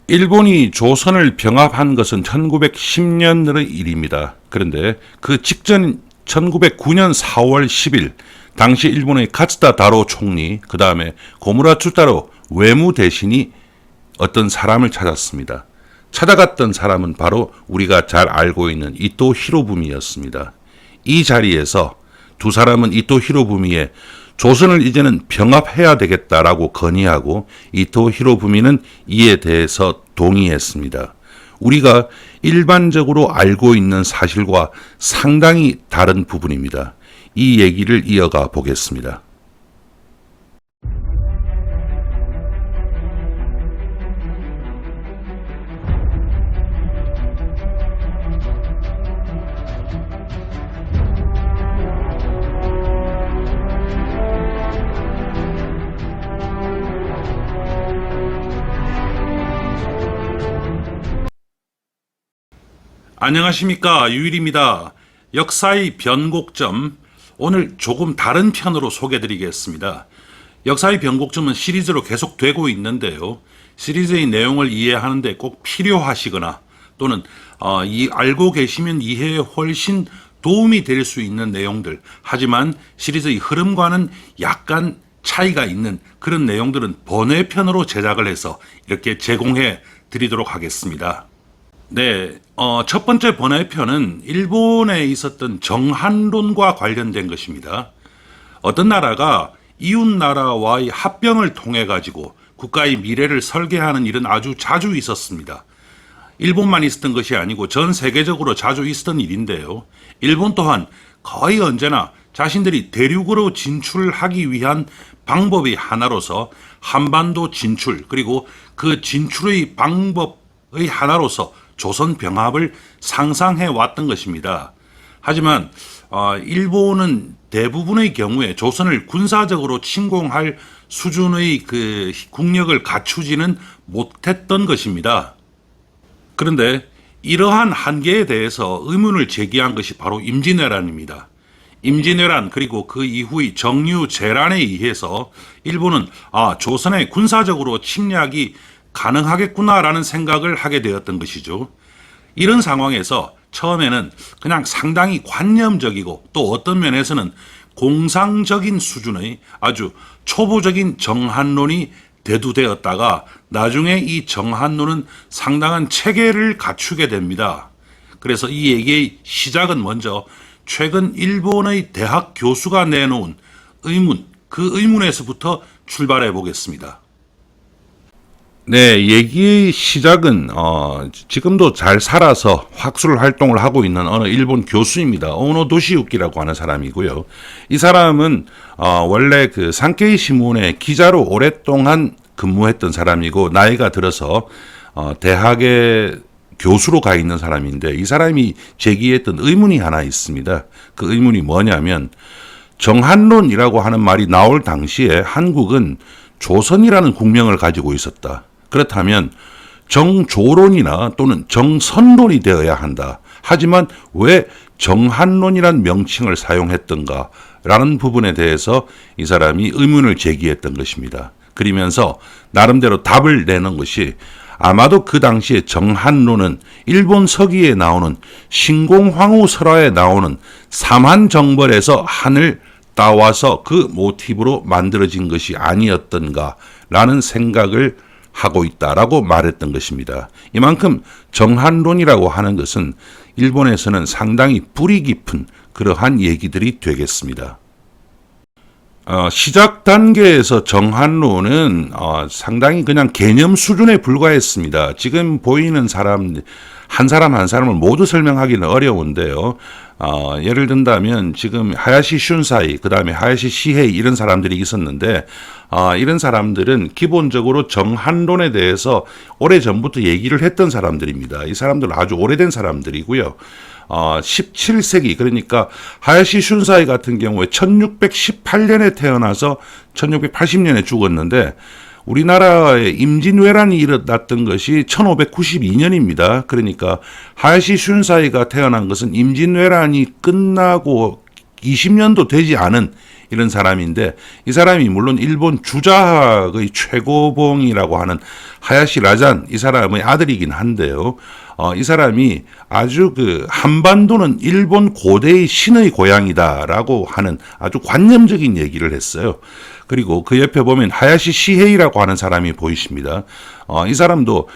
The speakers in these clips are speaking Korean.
일본이 조선을 병합한 것은 1910년의 일입니다. 그런데 그 직전 1909년 4월 10일 당시 일본의 가츠다 다로 총리, 그 다음에 고무라 추타로 외무대신이 어떤 사람을 찾았습니다. 찾아갔던 사람은 바로 우리가 잘 알고 있는 이토 히로부미였습니다. 이 자리에서 두 사람은 이토 히로부미에 조선을 이제는 병합해야 되겠다라고 건의하고 이토 히로부미는 이에 대해서 동의했습니다. 우리가 일반적으로 알고 있는 사실과 상당히 다른 부분입니다. 이 얘기를 이어가 보겠습니다. 안녕하십니까, 유일입니다. 역사의 변곡점, 오늘 조금 다른 편으로 소개드리겠습니다. 역사의 변곡점은 시리즈로 계속 되고 있는데요. 시리즈의 내용을 이해하는데 꼭 필요하시거나 또는 알고 계시면 이해에 훨씬 도움이 될 수 있는 내용들, 하지만 시리즈의 흐름과는 약간 차이가 있는 그런 내용들은 번외편으로 제작을 해서 이렇게 제공해 드리도록 하겠습니다. 네, 첫 번째 번외편은 일본에 있었던 정한론과 관련된 것입니다. 어떤 나라가 이웃 나라와의 합병을 통해 가지고 국가의 미래를 설계하는 일은 아주 자주 있었습니다. 일본만 있었던 것이 아니고 전 세계적으로 자주 있었던 일인데요. 일본 또한 거의 언제나 자신들이 대륙으로 진출하기 위한 방법의 하나로서 한반도 진출, 그리고 그 진출의 방법의 하나로서 조선 병합을 상상해 왔던 것입니다. 하지만 일본은 대부분의 경우에 조선을 군사적으로 침공할 수준의 그 국력을 갖추지는 못했던 것입니다. 그런데 이러한 한계에 대해서 의문을 제기한 것이 바로 임진왜란입니다. 임진왜란 그리고 그 이후의 정유재란에 의해서 일본은 조선의 군사적으로 침략이 가능하겠구나라는 생각을 하게 되었던 것이죠. 이런 상황에서 처음에는 그냥 상당히 관념적이고 또 어떤 면에서는 공상적인 수준의 아주 초보적인 정한론이 대두되었다가 나중에 이 정한론은 상당한 체계를 갖추게 됩니다. 그래서 이 얘기의 시작은 먼저 최근 일본의 대학 교수가 내놓은 의문, 그 의문에서부터 출발해 보겠습니다. 네, 얘기의 시작은 지금도 잘 살아서 학술 활동을 하고 있는 어느 일본 교수입니다. 오노 도시유키라고 하는 사람이고요. 이 사람은 원래 그 산케이 신문의 기자로 오랫동안 근무했던 사람이고 나이가 들어서 대학에 교수로 가 있는 사람인데 이 사람이 제기했던 의문이 하나 있습니다. 그 의문이 뭐냐면 정한론이라고 하는 말이 나올 당시에 한국은 조선이라는 국명을 가지고 있었다. 그렇다면 정조론이나 또는 정선론이 되어야 한다. 하지만 왜 정한론이란 명칭을 사용했던가 라는 부분에 대해서 이 사람이 의문을 제기했던 것입니다. 그러면서 나름대로 답을 내는 것이 아마도 그 당시에 정한론은 일본 서기에 나오는 신공황후설화에 나오는 삼한정벌에서 한을 따와서 그 모티브로 만들어진 것이 아니었던가라는 생각을 하고 있다라고 말했던 것입니다. 이만큼 정한론이라고 하는 것은 일본에서는 상당히 뿌리 깊은 그러한 얘기들이 되겠습니다. 시작 단계에서 정한론은 상당히 그냥 개념 수준에 불과했습니다. 지금 보이는 사람 한 사람을 모두 설명하기는 어려운데요. 예를 든다면 지금 하야시 슌사이, 그 다음에 하야시 시헤이 이런 사람들이 있었는데 이런 사람들은 기본적으로 정한론에 대해서 오래전부터 얘기를 했던 사람들입니다. 이 사람들은 아주 오래된 사람들이고요. 17세기 그러니까 하야시 슌사이 같은 경우에 1618년에 태어나서 1680년에 죽었는데 우리나라에 임진왜란이 일어났던 것이 1592년입니다. 그러니까 하야시 슌사이가 태어난 것은 임진왜란이 끝나고 20년도 되지 않은 이런 사람인데, 이 사람이 물론 일본 주자의 최고봉이라고 하는 하야시 라잔 이 사람의 아들이긴 한데요. 이 사람이 아주 그 한반도는 일본 고대의 신의 고향이다라고 하는 아주 관념적인 얘기를 했어요. 그리고 그 옆에 보면 하야시 시헤이라고 하는 사람이 보이십니다. 이 사람도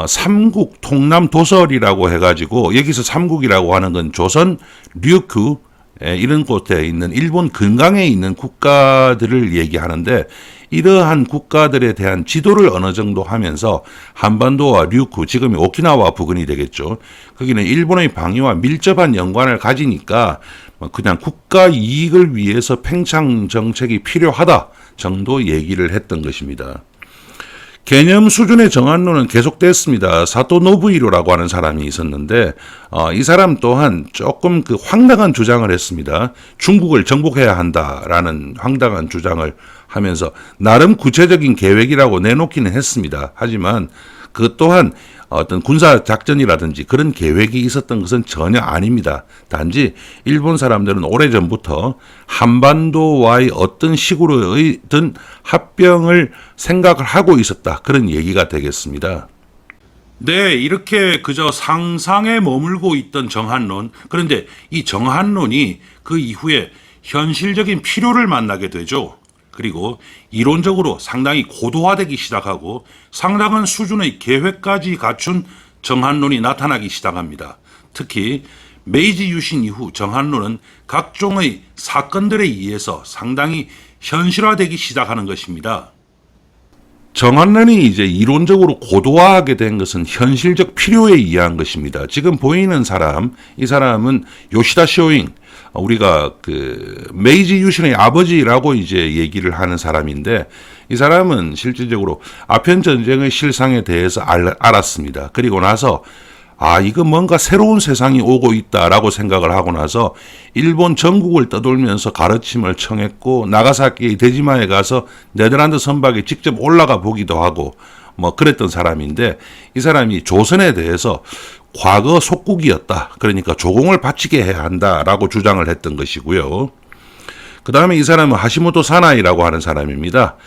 삼국 통남 도설이라고 해가지고, 여기서 삼국이라고 하는 건 조선, 류큐 이런 곳에 있는 일본 근강에 있는 국가들을 얘기하는데, 이러한 국가들에 대한 지도를 어느 정도 하면서 한반도와 류큐, 지금의 오키나와 부근이 되겠죠. 거기는 일본의 방위와 밀접한 연관을 가지니까 그냥 국가 이익을 위해서 팽창 정책이 필요하다 정도 얘기를 했던 것입니다. 개념 수준의 정한론은 계속됐습니다. 사토 노부히로라고 하는 사람이 있었는데, 이 사람 또한 조금 그 황당한 주장을 했습니다. 중국을 정복해야 한다라는 황당한 주장을 하면서 나름 구체적인 계획이라고 내놓기는 했습니다. 하지만 그 또한 어떤 군사 작전이라든지 그런 계획이 있었던 것은 전혀 아닙니다. 단지 일본 사람들은 오래전부터 한반도와의 어떤 식으로든 합병을 생각을 하고 있었다. 그런 얘기가 되겠습니다. 네, 이렇게 그저 상상에 머물고 있던 정한론. 그런데 이 정한론이 그 이후에 현실적인 필요를 만나게 되죠. 그리고 이론적으로 상당히 고도화되기 시작하고 상당한 수준의 계획까지 갖춘 정한론이 나타나기 시작합니다. 특히 메이지 유신 이후 정한론은 각종의 사건들에 의해서 상당히 현실화되기 시작하는 것입니다. 정한론이 이제 이론적으로 고도화하게 된 것은 현실적 필요에 의한 것입니다. 지금 보이는 사람, 이 사람은 요시다 쇼잉, 우리가 그 메이지 유신의 아버지라고 이제 얘기를 하는 사람인데, 이 사람은 실질적으로 아편 전쟁의 실상에 대해서 알았습니다. 그리고 나서 이거 뭔가 새로운 세상이 오고 있다라고 생각을 하고 나서 일본 전국을 떠돌면서 가르침을 청했고, 나가사키 데지마에 가서 네덜란드 선박에 직접 올라가 보기도 하고 뭐 그랬던 사람인데, 이 사람이 조선에 대해서 과거 속국이었다, 그러니까 조공을 바치게 해야 한다라고 주장을 했던 것이고요. 그 다음에 이 사람은 하시모토 사나이라고 하는 사람입니다.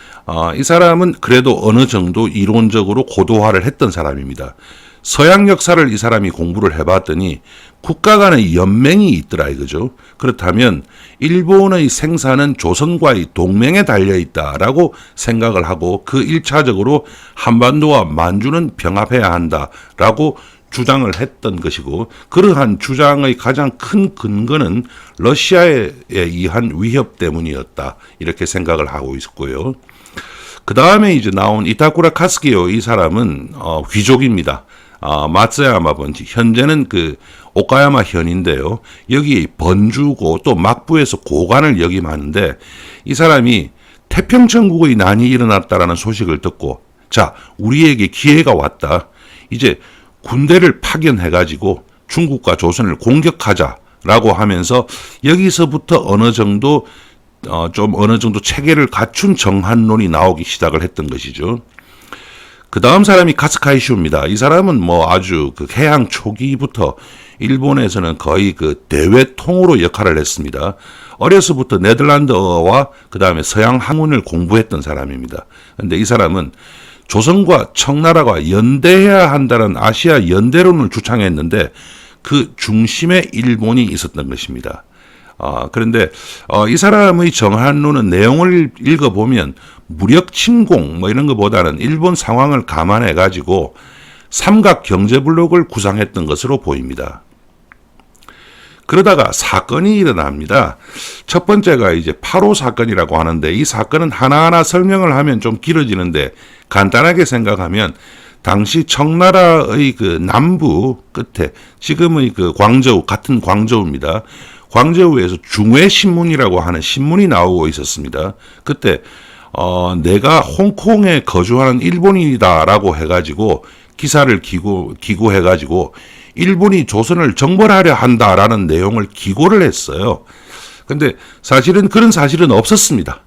이 사람은 그래도 어느 정도 이론적으로 고도화를 했던 사람입니다. 서양 역사를 이 사람이 공부를 해봤더니 국가 간의 연맹이 있더라 이거죠. 그렇다면 일본의 생사는 조선과의 동맹에 달려있다라고 생각을 하고, 그 1차적으로 한반도와 만주는 병합해야 한다라고 주장을 했던 것이고, 그러한 주장의 가장 큰 근거는 러시아에 의한 위협 때문이었다, 이렇게 생각을 하고 있었고요. 그 다음에 이제 나온 이타쿠라 카스기요, 이 사람은 귀족입니다. 마츠야마 번지, 현재는 그 오카야마 현인데요. 여기 번주고 또 막부에서 고관을 역임하는데, 이 사람이 태평천국의 난이 일어났다라는 소식을 듣고, 자, 우리에게 기회가 왔다. 이제 군대를 파견해가지고 중국과 조선을 공격하자라고 하면서 여기서부터 어느 정도 체계를 갖춘 정한론이 나오기 시작을 했던 것이죠. 그 다음 사람이 카츠카이쇼입니다. 이 사람은 뭐 아주 그 해양 초기부터 일본에서는 거의 그 대외통으로 역할을 했습니다. 어려서부터 네덜란드어와 그 다음에 서양 학문을 공부했던 사람입니다. 그런데 이 사람은 조선과 청나라가 연대해야 한다는 아시아 연대론을 주창했는데, 그 중심에 일본이 있었던 것입니다. 그런데 이 사람의 정한론은 내용을 읽어보면 무력 침공 뭐 이런 것보다는 일본 상황을 감안해 가지고 삼각 경제 블록을 구상했던 것으로 보입니다. 그러다가 사건이 일어납니다. 첫 번째가 이제 8.5 사건이라고 하는데, 이 사건은 하나하나 설명을 하면 좀 길어지는데 간단하게 생각하면, 당시 청나라의 그 남부 끝에 지금의 그 광저우, 같은 광저우입니다. 광저우에서 중외신문이라고 하는 신문이 나오고 있었습니다. 그때 내가 홍콩에 거주하는 일본인이다라고 해가지고 기사를 기고해가지고 일본이 조선을 정벌하려 한다라는 내용을 기고를 했어요. 근데 사실은 그런 사실은 없었습니다.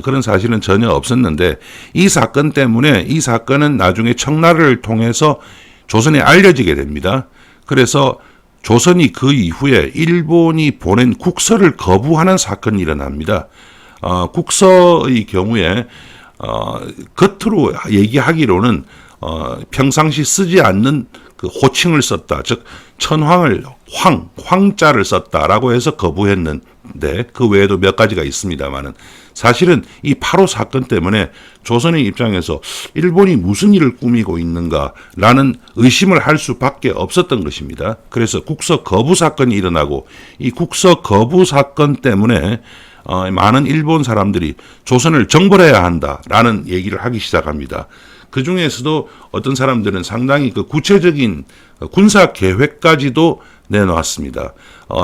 그런 사실은 전혀 없었는데, 이 사건 때문에, 이 사건은 나중에 청나라를 통해서 조선에 알려지게 됩니다. 그래서 조선이 그 이후에 일본이 보낸 국서를 거부하는 사건이 일어납니다. 국서의 경우에 겉으로 얘기하기로는 평상시 쓰지 않는 그 호칭을 썼다. 즉 천황을 황자를 썼다라고 해서 거부했는데 그 외에도 몇 가지가 있습니다만은 사실은 이 8.5 사건 때문에 조선의 입장에서 일본이 무슨 일을 꾸미고 있는가라는 의심을 할 수밖에 없었던 것입니다. 그래서 국서 거부 사건이 일어나고 이 국서 거부 사건 때문에 많은 일본 사람들이 조선을 정벌해야 한다라는 얘기를 하기 시작합니다. 그 중에서도 어떤 사람들은 상당히 그 구체적인 군사 계획까지도 내놓았습니다.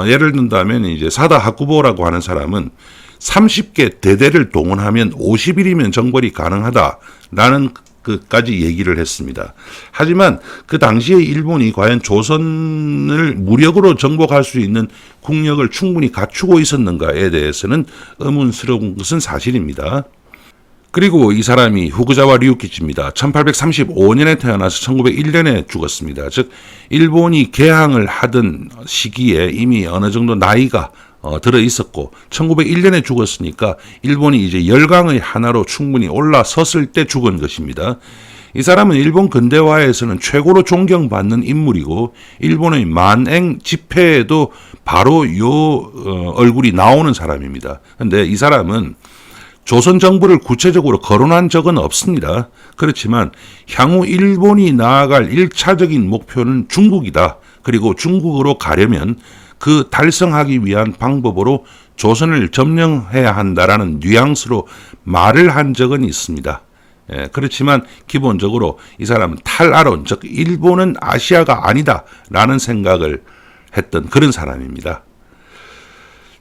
예를 든다면 이제 사다 하쿠보라고 하는 사람은 30개 대대를 동원하면 50일이면 정벌이 가능하다라는 그까지 얘기를 했습니다. 하지만 그 당시에 일본이 과연 조선을 무력으로 정복할 수 있는 국력을 충분히 갖추고 있었는가에 대해서는 의문스러운 것은 사실입니다. 그리고 이 사람이 후쿠자와 류키치입니다. 1835년에 태어나서 1901년에 죽었습니다. 즉 일본이 개항을 하던 시기에 이미 어느 정도 나이가 들어 있었고 1901년에 죽었으니까 일본이 이제 열강의 하나로 충분히 올라섰을 때 죽은 것입니다. 이 사람은 일본 근대화에서는 최고로 존경받는 인물이고 일본의 만행 집회에도 바로 요 얼굴이 나오는 사람입니다. 그런데 이 사람은 조선 정부를 구체적으로 거론한 적은 없습니다. 그렇지만 향후 일본이 나아갈 1차적인 목표는 중국이다. 그리고 중국으로 가려면 그 달성하기 위한 방법으로 조선을 점령해야 한다라는 뉘앙스로 말을 한 적은 있습니다. 그렇지만 기본적으로 이 사람은 탈아론, 즉 일본은 아시아가 아니다라는 생각을 했던 그런 사람입니다.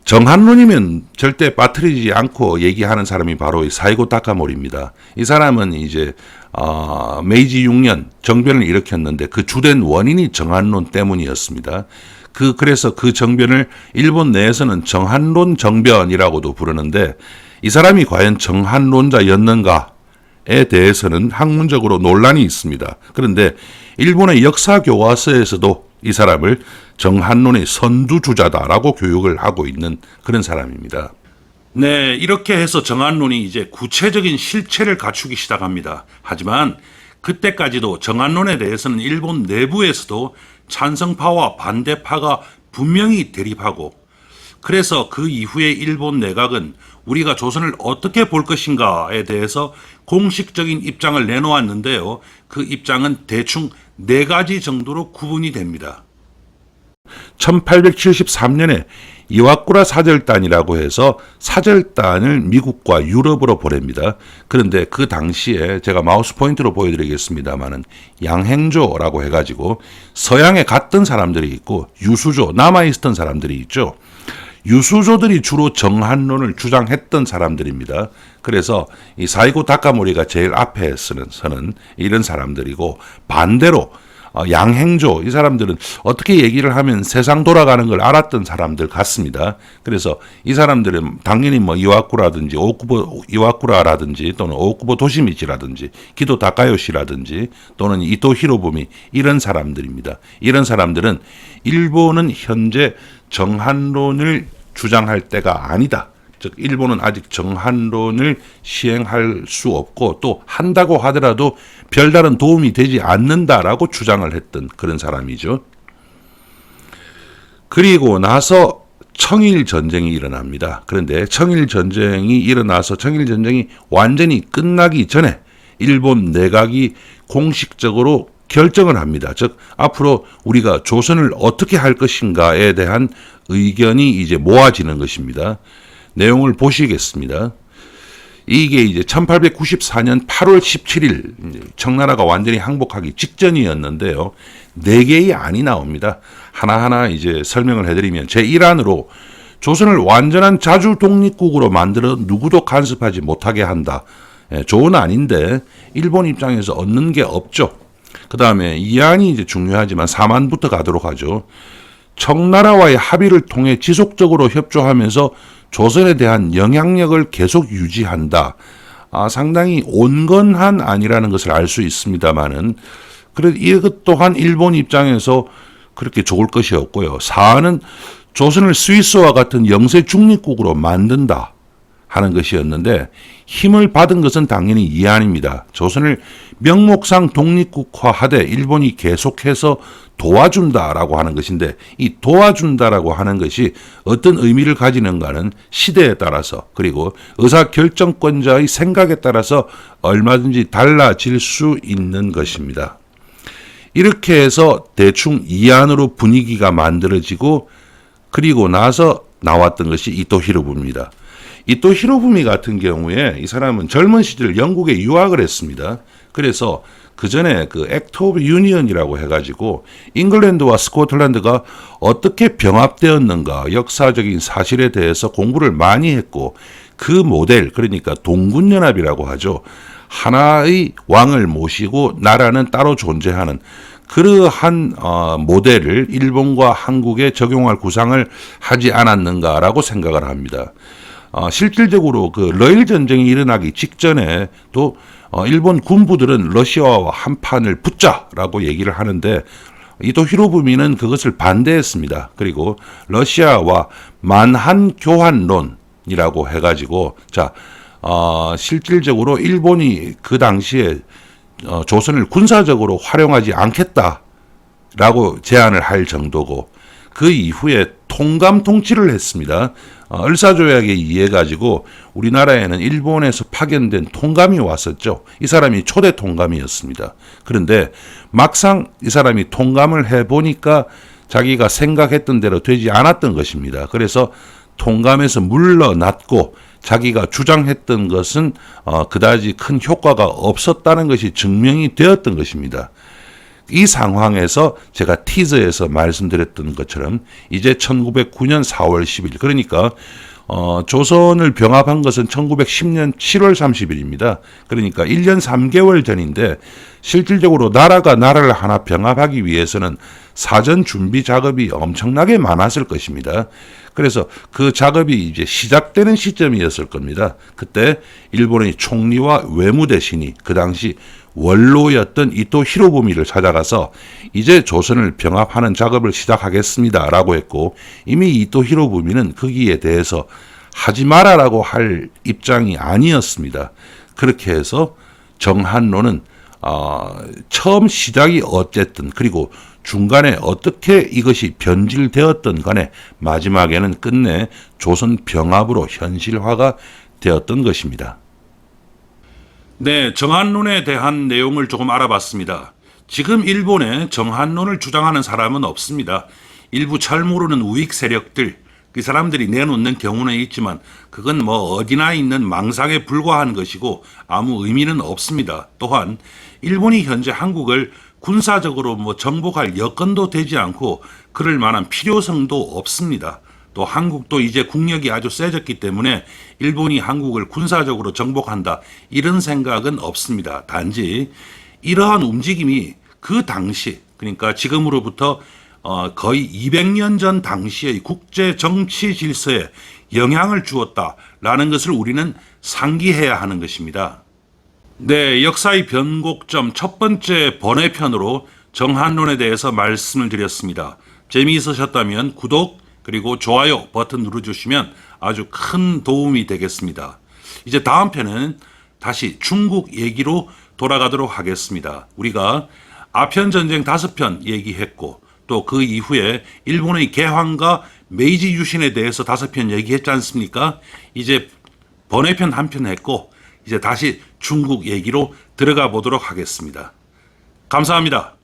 정한론이면 절대 빠뜨리지 않고 얘기하는 사람이 바로 사이고 다카모리입니다. 이 사람은 이제 메이지 6년 정변을 일으켰는데 그 주된 원인이 정한론 때문이었습니다. 그래서 그 정변을 일본 내에서는 정한론 정변이라고도 부르는데 이 사람이 과연 정한론자였는가에 대해서는 학문적으로 논란이 있습니다. 그런데 일본의 역사 교과서에서도 이 사람을 정한론의 선두주자다라고 교육을 하고 있는 그런 사람입니다. 네, 이렇게 해서 정한론이 이제 구체적인 실체를 갖추기 시작합니다. 하지만 그때까지도 정한론에 대해서는 일본 내부에서도 찬성파와 반대파가 분명히 대립하고 그래서 그 이후에 일본 내각은 우리가 조선을 어떻게 볼 것인가에 대해서 공식적인 입장을 내놓았는데요. 그 입장은 대충 4가지 정도로 구분이 됩니다. 1873년에 이와쿠라 사절단이라고 해서 사절단을 미국과 유럽으로 보냅니다. 그런데 그 당시에 제가 마우스 포인트로 보여드리겠습니다만은 양행조라고 해가지고 서양에 갔던 사람들이 있고 유수조, 남아있었던 사람들이 있죠. 유수조들이 주로 정한론을 주장했던 사람들입니다. 그래서 이 사이고 다카모리가 제일 앞에 서는 이런 사람들이고 반대로 양행조, 이 사람들은 어떻게 얘기를 하면 세상 돌아가는 걸 알았던 사람들 같습니다. 그래서 이 사람들은 당연히 뭐 이와쿠라든지 오쿠보 이와쿠라라든지 또는 오쿠보 도시미치라든지 기도 다카요시라든지 또는 이토 히로부미 이런 사람들입니다. 이런 사람들은 일본은 현재 정한론을 주장할 때가 아니다. 즉 일본은 아직 정한론을 시행할 수 없고 또 한다고 하더라도 별다른 도움이 되지 않는다라고 주장을 했던 그런 사람이죠. 그리고 나서 청일전쟁이 일어납니다. 그런데 청일전쟁이 일어나서 청일전쟁이 완전히 끝나기 전에 일본 내각이 공식적으로 결정을 합니다. 즉 앞으로 우리가 조선을 어떻게 할 것인가에 대한 의견이 이제 모아지는 것입니다. 내용을 보시겠습니다. 이게 이제 1894년 8월 17일 청나라가 완전히 항복하기 직전이었는데요. 4개의 안이 나옵니다. 하나하나 이제 설명을 해드리면 제1안으로 조선을 완전한 자주 독립국으로 만들어 누구도 간섭하지 못하게 한다. 좋은 안인데 일본 입장에서 얻는 게 없죠. 그 다음에 이 안이 이제 중요하지만 4만부터 가도록 하죠. 청나라와의 합의를 통해 지속적으로 협조하면서 조선에 대한 영향력을 계속 유지한다. 상당히 온건한 안이라는 것을 알 수 있습니다만은 그래도 이것 또한 일본 입장에서 그렇게 좋을 것이 없고요. 4는 조선을 스위스와 같은 영세 중립국으로 만든다. 하는 것이었는데 힘을 받은 것은 당연히 이안입니다. 조선을 명목상 독립국화하되 일본이 계속해서 도와준다라고 하는 것인데 이 도와준다라고 하는 것이 어떤 의미를 가지는가는 시대에 따라서 그리고 의사결정권자의 생각에 따라서 얼마든지 달라질 수 있는 것입니다. 이렇게 해서 대충 이안으로 분위기가 만들어지고 그리고 나서 나왔던 것이 이토 히로부미입니다. 이토 히로부미 같은 경우에 이 사람은 젊은 시절 영국에 유학을 했습니다. 그래서 그 전에 그 액트 오브 유니언이라고 해가지고 잉글랜드와 스코틀랜드가 어떻게 병합되었는가 역사적인 사실에 대해서 공부를 많이 했고 그 모델 그러니까 동군연합이라고 하죠. 하나의 왕을 모시고 나라는 따로 존재하는 그러한 모델을 일본과 한국에 적용할 구상을 하지 않았는가라고 생각을 합니다. 실질적으로 그 러일 전쟁이 일어나기 직전에 또 일본 군부들은 러시아와 한판을 붙자라고 얘기를 하는데 이토 히로부미는 그것을 반대했습니다. 그리고 러시아와 만한 교환론이라고 해가지고 실질적으로 일본이 그 당시에 조선을 군사적으로 활용하지 않겠다라고 제안을 할 정도고 그 이후에 통감 통치를 했습니다. 을사조약에 의해 가지고 우리나라에는 일본에서 파견된 통감이 왔었죠. 이 사람이 초대 통감이었습니다. 그런데 막상 이 사람이 통감을 해보니까 자기가 생각했던 대로 되지 않았던 것입니다. 그래서 통감에서 물러났고 자기가 주장했던 것은 그다지 큰 효과가 없었다는 것이 증명이 되었던 것입니다. 이 상황에서 제가 티저에서 말씀드렸던 것처럼 이제 1909년 4월 10일 그러니까 조선을 병합한 것은 1910년 7월 30일입니다. 그러니까 1년 3개월 전인데 실질적으로 나라가 나라를 하나 병합하기 위해서는 사전 준비 작업이 엄청나게 많았을 것입니다. 그래서 그 작업이 이제 시작되는 시점이었을 겁니다. 그때 일본의 총리와 외무대신이 그 당시 원로였던 이토 히로부미를 찾아가서 이제 조선을 병합하는 작업을 시작하겠습니다 라고 했고 이미 이토 히로부미는 거기에 대해서 하지 마라라고 할 입장이 아니었습니다. 그렇게 해서 정한론은 처음 시작이 어쨌든 그리고 중간에 어떻게 이것이 변질되었던 간에 마지막에는 끝내 조선 병합으로 현실화가 되었던 것입니다. 네, 정한론에 대한 내용을 조금 알아봤습니다. 지금 일본에 정한론을 주장하는 사람은 없습니다. 일부 잘 모르는 우익 세력들, 그 사람들이 내놓는 경우는 있지만 그건 뭐 어디나 있는 망상에 불과한 것이고 아무 의미는 없습니다. 또한 일본이 현재 한국을 군사적으로 뭐 정복할 여건도 되지 않고 그럴 만한 필요성도 없습니다. 또 한국도 이제 국력이 아주 세졌기 때문에 일본이 한국을 군사적으로 정복한다 이런 생각은 없습니다. 단지 이러한 움직임이 그 당시 그러니까 지금으로부터 거의 200년 전 당시의 국제 정치 질서에 영향을 주었다라는 것을 우리는 상기해야 하는 것입니다. 네, 역사의 변곡점 첫 번째 번외편으로 정한론에 대해서 말씀을 드렸습니다. 재미있으셨다면 구독 그리고 좋아요 버튼 눌러주시면 아주 큰 도움이 되겠습니다. 이제 다음 편은 다시 중국 얘기로 돌아가도록 하겠습니다. 우리가 아편전쟁 5편 얘기했고 또 그 이후에 일본의 개황과 메이지 유신에 대해서 5편 얘기했지 않습니까? 이제 번외편 한 편 했고 이제 다시 중국 얘기로 들어가 보도록 하겠습니다. 감사합니다.